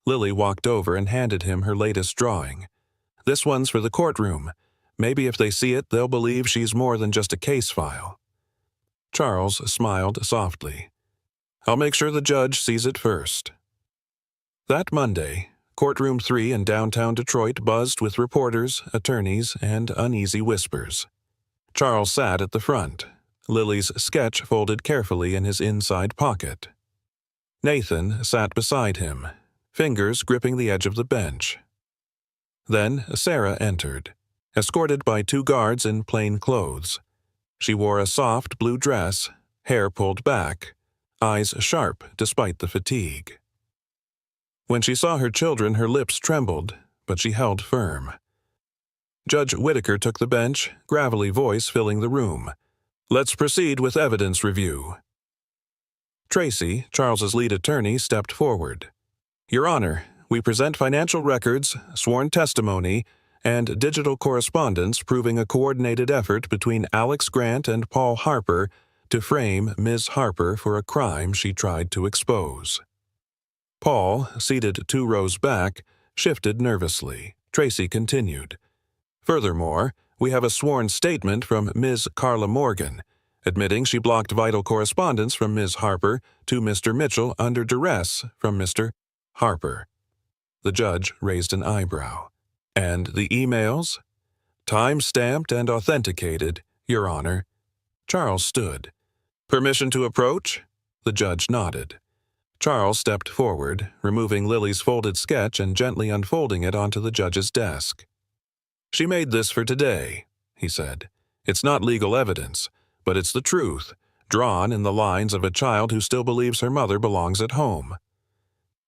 Lily walked over and handed him her latest drawing. "This one's for the courtroom. Maybe if they see it, they'll believe she's more than just a case file." Charles smiled softly. "I'll make sure the judge sees it first." That Monday, Courtroom 3 in downtown Detroit buzzed with reporters, attorneys, and uneasy whispers. Charles sat at the front, Lily's sketch folded carefully in his inside pocket. Nathan sat beside him, fingers gripping the edge of the bench. Then Sarah entered, escorted by 2 guards in plain clothes. She wore a soft blue dress, hair pulled back, eyes sharp despite the fatigue. When she saw her children, her lips trembled, but she held firm. Judge Whitaker took the bench, gravelly voice filling the room. "Let's proceed with evidence review." Tracy, Charles's lead attorney, stepped forward. "Your Honor, we present financial records, sworn testimony, and digital correspondence proving a coordinated effort between Alex Grant and Paul Harper to frame Ms. Harper for a crime she tried to expose." Paul, seated 2 rows back, shifted nervously. Tracy continued. "Furthermore, we have a sworn statement from Ms. Carla Morgan, admitting she blocked vital correspondence from Ms. Harper to Mr. Mitchell under duress from Mr. Harper." The judge raised an eyebrow. "And the emails?" "Time-stamped and authenticated, Your Honor." Charles stood. "Permission to approach?" The judge nodded. Charles stepped forward, removing Lily's folded sketch and gently unfolding it onto the judge's desk. "She made this for today," he said. "It's not legal evidence, but it's the truth, drawn in the lines of a child who still believes her mother belongs at home."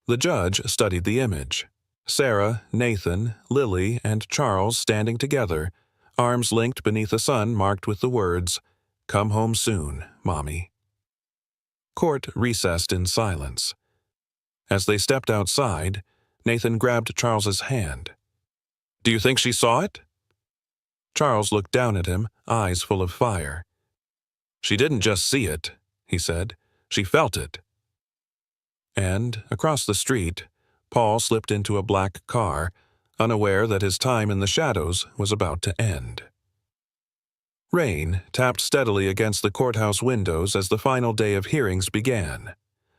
The judge studied the image. Sarah, Nathan, Lily, and Charles standing together, arms linked beneath a sun marked with the words, "Come home soon, Mommy." Court recessed in silence. As they stepped outside, Nathan grabbed Charles's hand. "Do you think she saw it?" Charles looked down at him, eyes full of fire. "She didn't just see it," he said. "She felt it." And, across the street, Paul slipped into a black car, unaware that his time in the shadows was about to end. Rain tapped steadily against the courthouse windows as the final day of hearings began.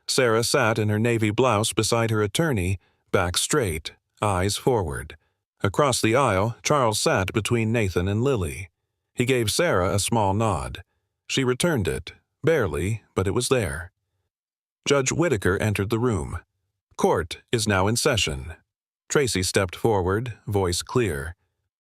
Sarah sat in her navy blouse beside her attorney, back straight, eyes forward. Across the aisle, Charles sat between Nathan and Lily. He gave Sarah a small nod. She returned it, barely, but it was there. Judge Whitaker entered the room. "Court is now in session." Tracy stepped forward, voice clear.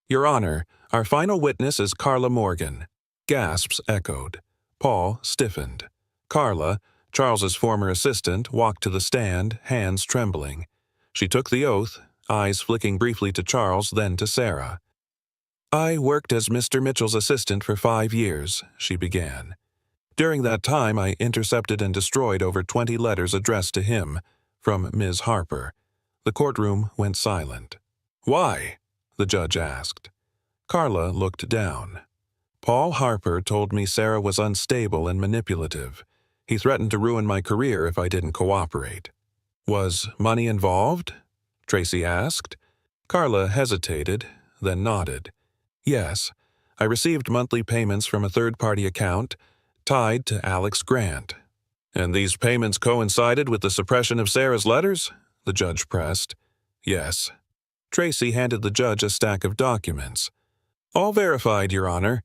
"Your Honor, our final witness is Carla Morgan." Gasps echoed. Paul stiffened. Carla, Charles's former assistant, walked to the stand, hands trembling. She took the oath, eyes flicking briefly to Charles, then to Sarah. "I worked as Mr. Mitchell's assistant for 5 years," she began. "During that time, I intercepted and destroyed over 20 letters addressed to him, from Ms. Harper." The courtroom went silent. "Why?" the judge asked. Carla looked down. "Paul Harper told me Sarah was unstable and manipulative. He threatened to ruin my career if I didn't cooperate." "Was money involved?" Tracy asked. Carla hesitated, then nodded. "Yes, I received monthly payments from a third-party account tied to Alex Grant." "And these payments coincided with the suppression of Sarah's letters?" the judge pressed. "Yes." Tracy handed the judge a stack of documents. "All verified, Your Honor."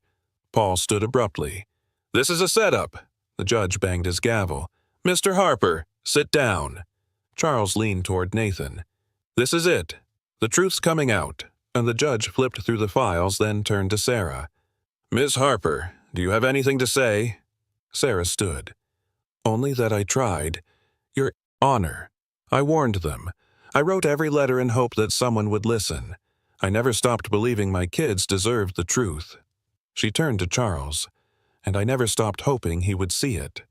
Paul stood abruptly. "This is a setup." The judge banged his gavel. "Mr. Harper, sit down." Charles leaned toward Nathan. "This is it. The truth's coming out." And the judge flipped through the files, then turned to Sarah. "Ms. Harper, do you have anything to say?" Sarah stood. "Only that I tried. Your Honor, I warned them. I wrote every letter in hope that someone would listen. I never stopped believing my kids deserved the truth." She turned to Charles. "And I never stopped hoping he would see it."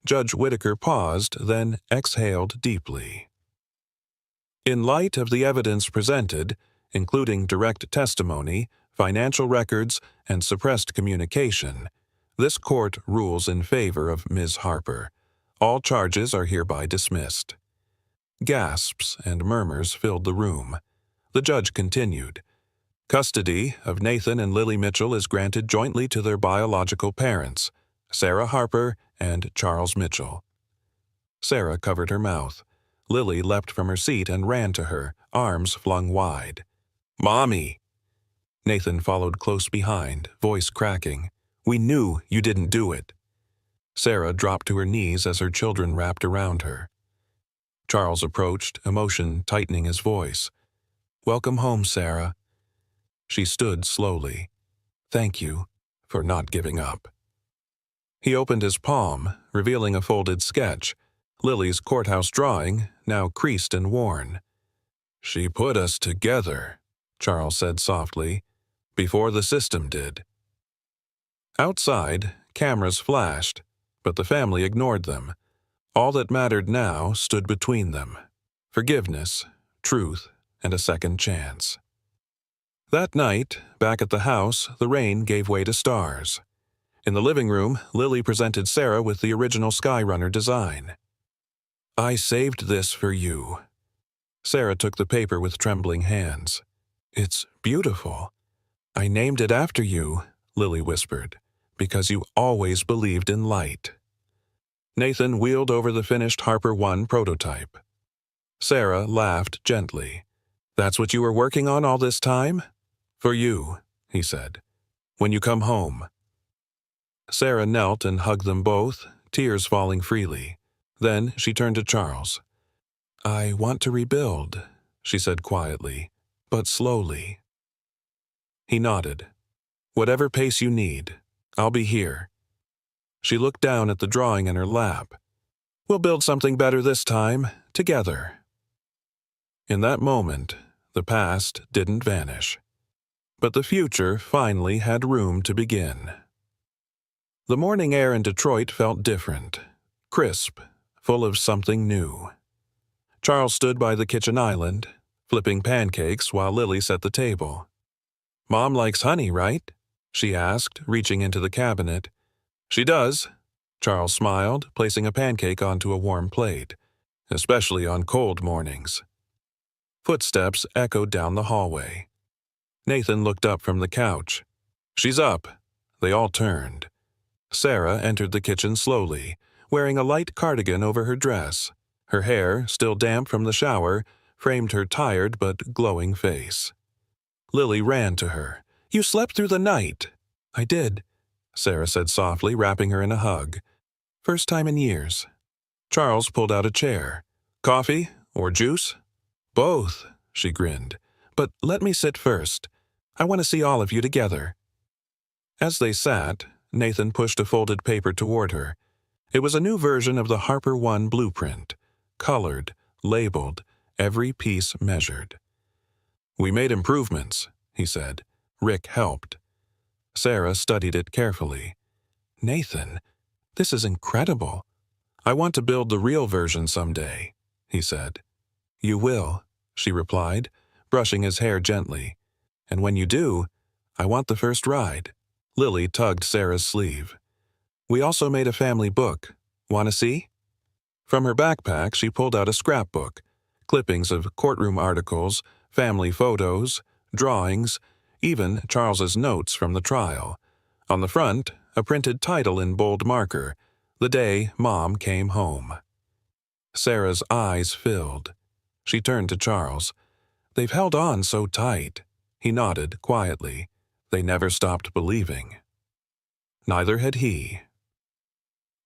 Judge Whitaker paused, then exhaled deeply. "In light of the evidence presented, including direct testimony, financial records, and suppressed communication, this court rules in favor of Ms. Harper. All charges are hereby dismissed." Gasps and murmurs filled the room. The judge continued. "Custody of Nathan and Lily Mitchell is granted jointly to their biological parents, Sarah Harper and Charles Mitchell." Sarah covered her mouth. Lily leapt from her seat and ran to her, arms flung wide. "Mommy!" Nathan followed close behind, voice cracking. "We knew you didn't do it." Sarah dropped to her knees as her children wrapped around her. Charles approached, emotion tightening his voice. "Welcome home, Sarah." She stood slowly. "Thank you for not giving up." He opened his palm, revealing a folded sketch, Lily's courthouse drawing, now creased and worn. "She put us together," Charles said softly, "before the system did." Outside, cameras flashed, but the family ignored them. All that mattered now stood between them: forgiveness, truth, and a second chance. That night, back at the house, the rain gave way to stars. In the living room, Lily presented Sarah with the original Skyrunner design. "I saved this for you." Sarah took the paper with trembling hands. "It's beautiful. I named it after you," Lily whispered, "because you always believed in light." Nathan wheeled over the finished Harper 1 prototype. Sarah laughed gently. "That's what you were working on all this time?" "For you," he said. "When you come home." Sarah knelt and hugged them both, tears falling freely. Then she turned to Charles. "I want to rebuild," she said quietly, "but slowly." He nodded. "Whatever pace you need, I'll be here." She looked down at the drawing in her lap. "We'll build something better this time, together." In that moment, the past didn't vanish. But the future finally had room to begin. The morning air in Detroit felt different, crisp, full of something new. Charles stood by the kitchen island, flipping pancakes while Lily set the table. "Mom likes honey, right?" she asked, reaching into the cabinet. "She does," Charles smiled, placing a pancake onto a warm plate, "especially on cold mornings." Footsteps echoed down the hallway. Nathan looked up from the couch. "She's up." They all turned. Sarah entered the kitchen slowly, wearing a light cardigan over her dress. Her hair, still damp from the shower, framed her tired but glowing face. Lily ran to her. "You slept through the night." "I did," Sarah said softly, wrapping her in a hug. "First time in years." Charles pulled out a chair. "Coffee or juice?" "Both," she grinned. "But let me sit first. I want to see all of you together." As they sat, Nathan pushed a folded paper toward her. It was a new version of the Harper 1 blueprint, colored, labeled, every piece measured. "We made improvements," he said. Rick helped. Sarah studied it carefully. "Nathan, this is incredible. I want to build the real version someday," he said. "You will," she replied, brushing his hair gently. "And when you do, I want the first ride." Lily tugged Sarah's sleeve. "We also made a family book. Want to see?" From her backpack, she pulled out a scrapbook, clippings of courtroom articles, family photos, drawings, even Charles's notes from the trial. On the front, a printed title in bold marker, "The Day Mom Came Home." Sarah's eyes filled. She turned to Charles. "They've held on so tight." He nodded quietly. They never stopped believing. Neither had he.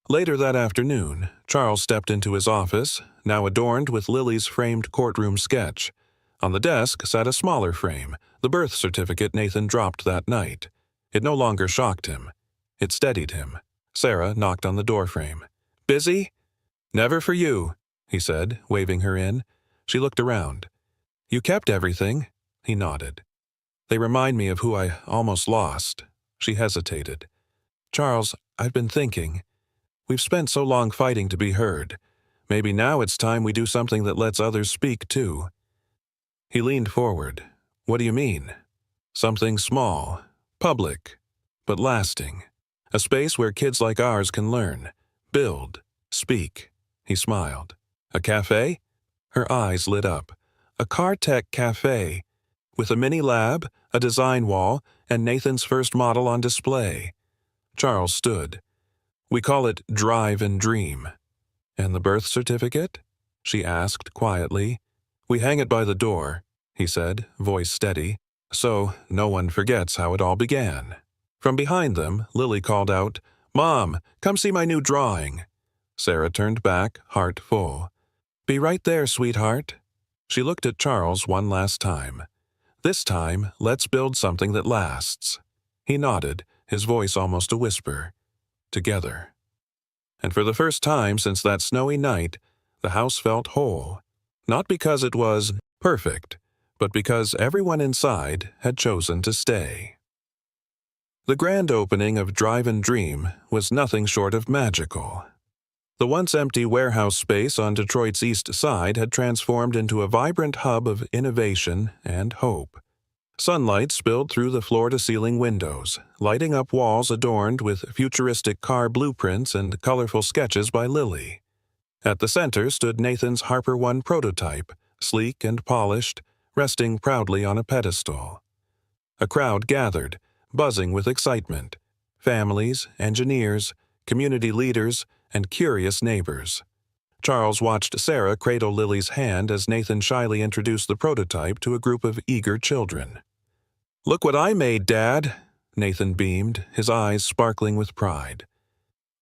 Later that afternoon, Charles stepped into his office, now adorned with Lily's framed courtroom sketch. On the desk sat a smaller frame, the birth certificate Nathan dropped that night. It no longer shocked him. It steadied him. Sarah knocked on the doorframe. "Busy?" "Never for you," he said, waving her in. She looked around. "You kept everything?" He nodded. "They remind me of who I almost lost." She hesitated. "Charles, I've been thinking. We've spent so long fighting to be heard. Maybe now it's time we do something that lets others speak, too." He leaned forward. "What do you mean?" "Something small, public, but lasting. A space where kids like ours can learn, build, Speak, he smiled. A cafe? Her eyes lit up. A car tech cafe, with a mini lab, a design wall, and Nathan's first model on display. Charles stood. We call it Drive and Dream. And the birth certificate? She asked quietly. We hang it by the door, he said, voice steady, so no one forgets how it all began. From behind them, Lily called out, Mom, come see my new drawing. Sarah turned back, heart full. Be right there, sweetheart. She looked at Charles one last time. This time, let's build something that lasts. He nodded, his voice almost a whisper. Together. And for the first time since that snowy night, the house felt whole. Not because it was perfect, but because everyone inside had chosen to stay. The grand opening of Drive and Dream was nothing short of magical. The once empty warehouse space on Detroit's east side had transformed into a vibrant hub of innovation and hope. Sunlight spilled through the floor-to-ceiling windows, lighting up walls adorned with futuristic car blueprints and colorful sketches by Lily. At the center stood Nathan's Harper One prototype, sleek and polished, resting proudly on a pedestal. A crowd gathered, buzzing with excitement. Families, engineers, community leaders, and curious neighbors. Charles watched Sarah cradle Lily's hand as Nathan shyly introduced the prototype to a group of eager children. Look what I made, Dad, Nathan beamed, his eyes sparkling with pride.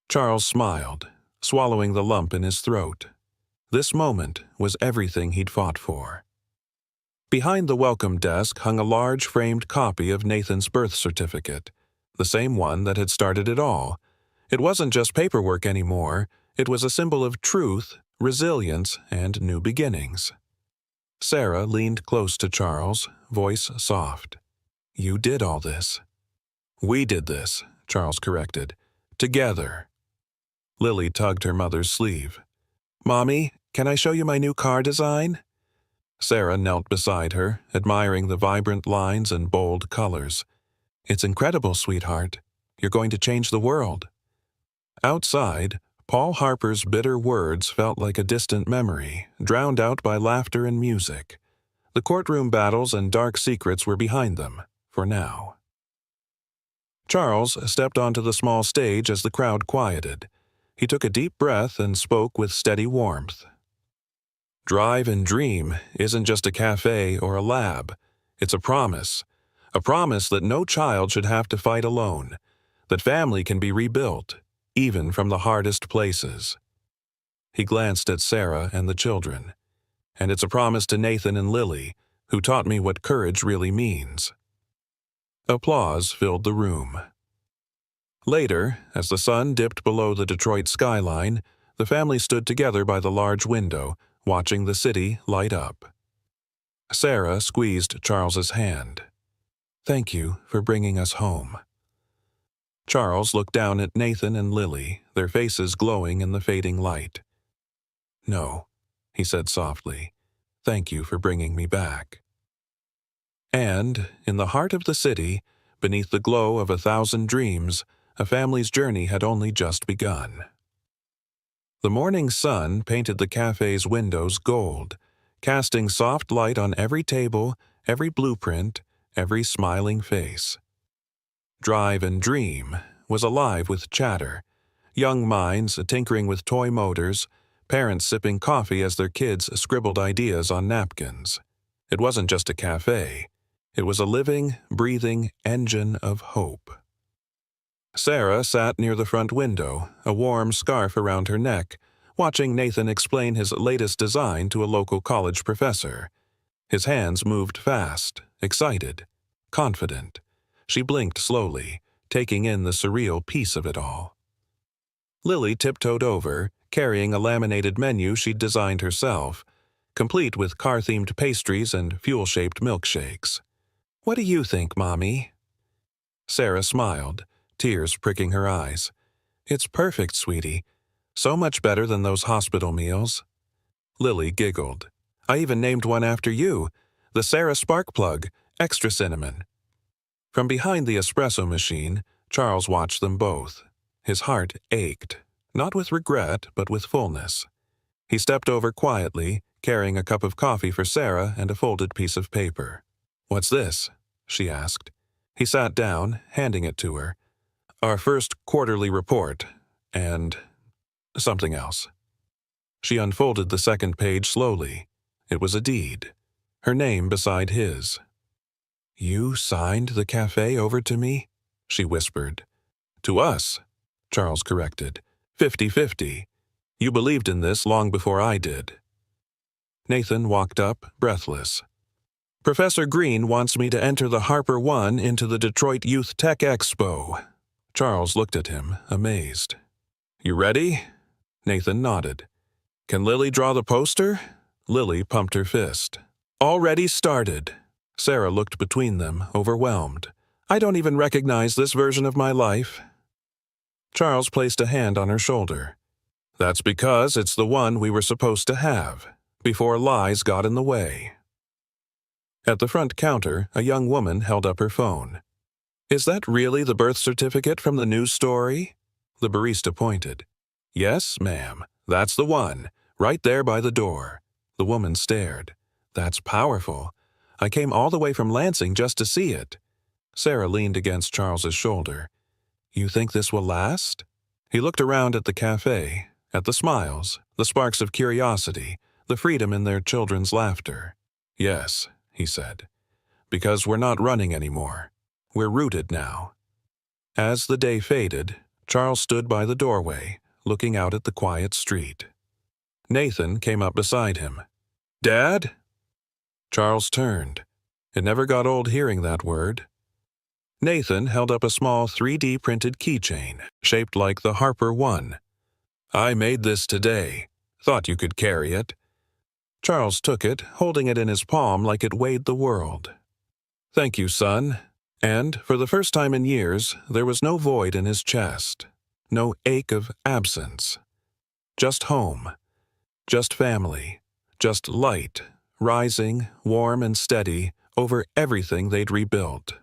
Charles smiled, swallowing the lump in his throat. This moment was everything he'd fought for. Behind the welcome desk hung a large framed copy of Nathan's birth certificate, the same one that had started it all. It wasn't just paperwork anymore, it was a symbol of truth, resilience, and new beginnings. Sarah leaned close to Charles, voice soft. You did all this. We did this, Charles corrected. Together. Lily tugged her mother's sleeve. Mommy, can I show you my new car design? Sarah knelt beside her, admiring the vibrant lines and bold colors. It's incredible, sweetheart. You're going to change the world. Outside, Paul Harper's bitter words felt like a distant memory, drowned out by laughter and music. The courtroom battles and dark secrets were behind them, for now. Charles stepped onto the small stage as the crowd quieted. He took a deep breath and spoke with steady warmth. Drive and Dream isn't just a cafe or a lab. It's a promise that no child should have to fight alone, that family can be rebuilt, even from the hardest places. He glanced at Sarah and the children. And it's a promise to Nathan and Lily, who taught me what courage really means. Applause filled the room. Later, as the sun dipped below the Detroit skyline, the family stood together by the large window, watching the city light up. Sarah squeezed Charles's hand. Thank you for bringing us home. Charles looked down at Nathan and Lily, their faces glowing in the fading light. No, he said softly. Thank you for bringing me back. And, in the heart of the city, beneath the glow of 1,000 dreams, a family's journey had only just begun. The morning sun painted the cafe's windows gold, casting soft light on every table, every blueprint, every smiling face. Drive and Dream was alive with chatter, young minds tinkering with toy motors, parents sipping coffee as their kids scribbled ideas on napkins. It wasn't just a cafe. It was a living, breathing engine of hope. Sarah sat near the front window, a warm scarf around her neck, watching Nathan explain his latest design to a local college professor. His hands moved fast, excited, confident. She blinked slowly, taking in the surreal peace of it all. Lily tiptoed over, carrying a laminated menu she'd designed herself, complete with car-themed pastries and fuel-shaped milkshakes. What do you think, Mommy? Sarah smiled, tears pricking her eyes. It's perfect, sweetie. So much better than those hospital meals. Lily giggled. I even named one after you, the Sarah Spark Plug, extra cinnamon. From behind the espresso machine, Charles watched them both. His heart ached, not with regret, but with fullness. He stepped over quietly, carrying a cup of coffee for Sarah and a folded piece of paper. "What's this?" she asked. He sat down, handing it to her. "Our first quarterly report, and something else." She unfolded the second page slowly. It was a deed, her name beside his. "You signed the café over to me?" she whispered. "To us," Charles corrected. 50-50. You believed in this long before I did." Nathan walked up, breathless. "Professor Green wants me to enter the Harper One into the Detroit Youth Tech Expo." Charles looked at him, amazed. "You ready?" Nathan nodded. "Can Lily draw the poster?" Lily pumped her fist. "Already started." Sarah looked between them, overwhelmed. "I don't even recognize this version of my life." Charles placed a hand on her shoulder. "That's because it's the one we were supposed to have, before lies got in the way." At the front counter, a young woman held up her phone. "Is that really the birth certificate from the news story?" The barista pointed. "Yes, ma'am, that's the one, right there by the door." The woman stared. "That's powerful. I came all the way from Lansing just to see it." Sarah leaned against Charles's shoulder. "You think this will last?" He looked around at the cafe, at the smiles, the sparks of curiosity, the freedom in their children's laughter. "Yes," he said, "because we're not running anymore. We're rooted now." As the day faded, Charles stood by the doorway, looking out at the quiet street. Nathan came up beside him. "Dad?" Charles turned. It never got old hearing that word. Nathan held up a small 3D printed keychain, shaped like the Harper One. "I made this today. Thought you could carry it." Charles took it, holding it in his palm like it weighed the world. "Thank you, son." And, for the first time in years, there was no void in his chest, no ache of absence. Just home, just family, just light, rising, warm and steady, over everything they'd rebuilt.